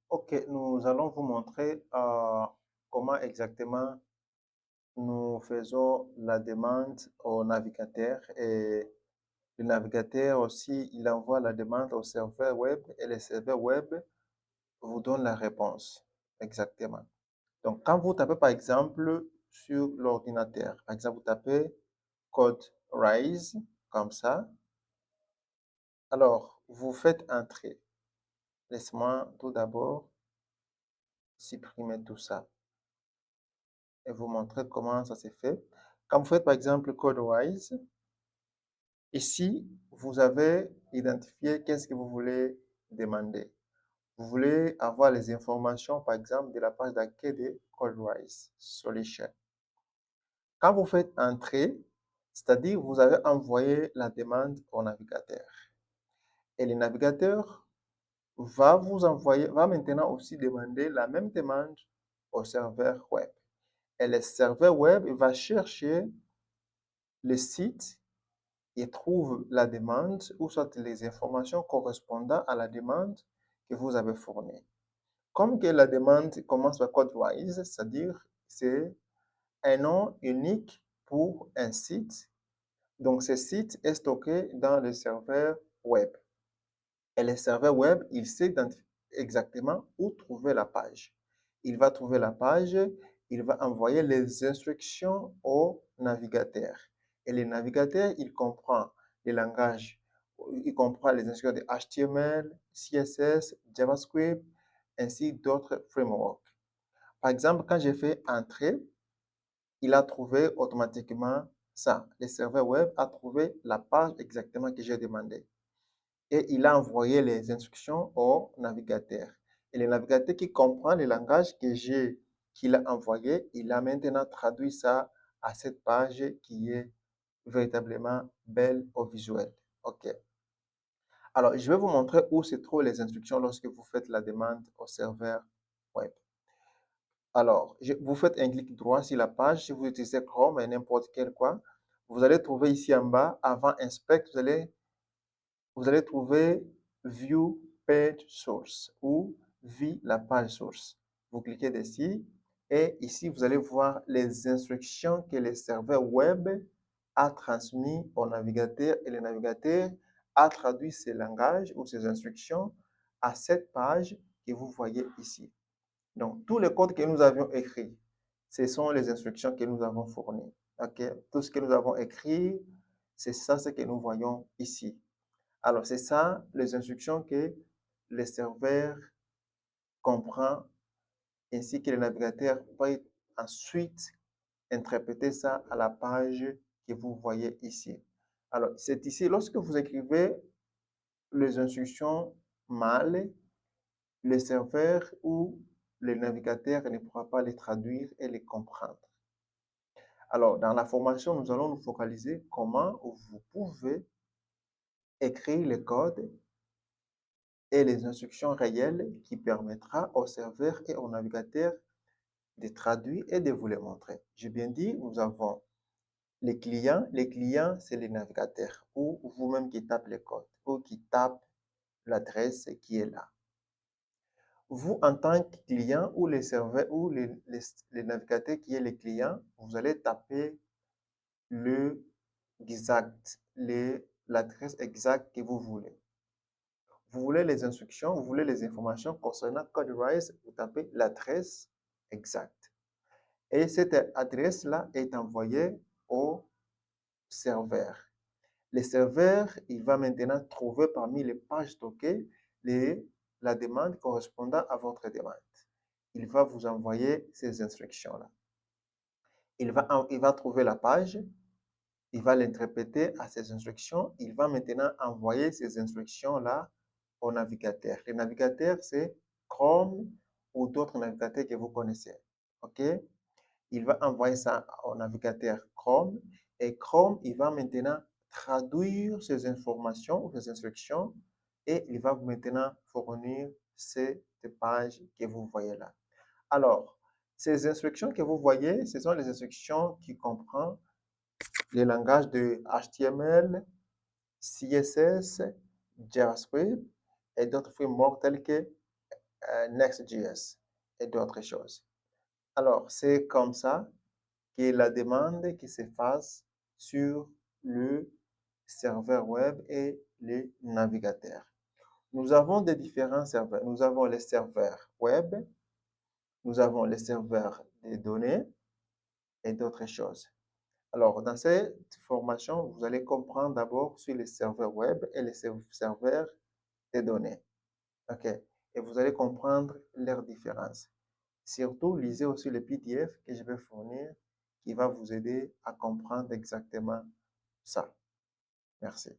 Ok, nous allons vous montrer comment exactement nous faisons la demande au navigateur et le navigateur aussi, il envoie la demande au serveur web et le serveur web vous donne la réponse exactement. Donc, quand vous tapez par exemple sur l'ordinateur, par exemple, vous tapez code RISE comme ça, alors vous faites entrer. Laisse-moi tout d'abord supprimer tout ça et vous montrer comment ça se fait. Quand vous faites par exemple CodeWise, ici, vous avez identifié qu'est-ce que vous voulez demander. Vous voulez avoir les informations, par exemple, de la page d'accueil de CodeWise Solution. Quand vous faites entrer, c'est-à-dire vous avez envoyé la demande au navigateur. Et le navigateur va maintenant aussi demander la même demande au serveur web. Et le serveur web, il va chercher le site et trouve la demande ou soit les informations correspondant à la demande que vous avez fournie. Comme que la demande commence par CodeWise, c'est-à-dire c'est un nom unique pour un site. Donc, ce site est stocké dans le serveur web. Et le serveur web, il sait exactement où trouver la page. Il va trouver la page, il va envoyer les instructions au navigateur. Et le navigateur, il comprend les langages, il comprend les instructions de HTML, CSS, JavaScript, ainsi d'autres frameworks. Par exemple, quand j'ai fait entrer, il a trouvé automatiquement ça. Le serveur web a trouvé la page exactement que j'ai demandé et il a envoyé les instructions au navigateur. Et le navigateur qui comprend le langage qu'il a envoyé, il a maintenant traduit ça à cette page qui est véritablement belle au visuel. OK. Alors, je vais vous montrer où se trouvent les instructions lorsque vous faites la demande au serveur web. Alors, vous faites un clic droit sur la page. Si vous utilisez Chrome et n'importe quel quoi, vous allez trouver ici en bas, avant Inspect, vous allez trouver View Page Source ou Vie la page source. Vous cliquez dessus et ici, vous allez voir les instructions que le serveur web a transmis au navigateur et le navigateur a traduit ces langages ou ces instructions à cette page que vous voyez ici. Donc, tous les codes que nous avions écrits, ce sont les instructions que nous avons fournies. OK? Tout ce que nous avons écrit, c'est ça ce que nous voyons ici. Alors, c'est ça les instructions que le serveur comprend ainsi que le navigateur va ensuite interpréter ça à la page que vous voyez ici. Alors, c'est ici, lorsque vous écrivez les instructions mal, le serveur ou le navigateur ne pourra pas les traduire et les comprendre. Alors, dans la formation, nous allons nous focaliser comment vous pouvez écrire le code et les instructions réelles qui permettra au serveur et au navigateur de traduire et de vous les montrer. J'ai bien dit, nous avons les clients. Les clients, c'est les navigateurs ou vous-même qui tapez le code ou qui tape l'adresse qui est là. Vous, en tant que client ou les serveurs ou les navigateurs qui est le client, vous allez taper le exact, l'adresse exacte que vous voulez. Vous voulez les instructions, vous voulez les informations concernant CodeWise, vous tapez l'adresse exacte. Et cette adresse-là est envoyée au serveur. Le serveur, il va maintenant trouver parmi les pages stockées la demande correspondant à votre demande. Il va vous envoyer ces instructions-là. Il va trouver la page, il va l'interpréter à ces instructions, il va maintenant envoyer ces instructions-là au navigateur. Le navigateur, c'est Chrome ou d'autres navigateurs que vous connaissez. OK? Il va envoyer ça au navigateur Chrome et Chrome, il va maintenant traduire ces informations ou ces instructions et il va maintenant fournir cette page que vous voyez là. Alors, ces instructions que vous voyez, ce sont les instructions qui comprennent les langages de HTML, CSS, JavaScript et d'autres frameworks tels que Next.js et d'autres choses. Alors, c'est comme ça que la demande qui se fasse sur le serveur web et les navigateurs. Nous avons des différents serveurs. Nous avons les serveurs web, nous avons les serveurs des données et d'autres choses. Alors, dans cette formation, vous allez comprendre d'abord sur les serveurs web et les serveurs des données. OK? Et vous allez comprendre leurs différences. Surtout, lisez aussi le PDF que je vais fournir qui va vous aider à comprendre exactement ça. Merci.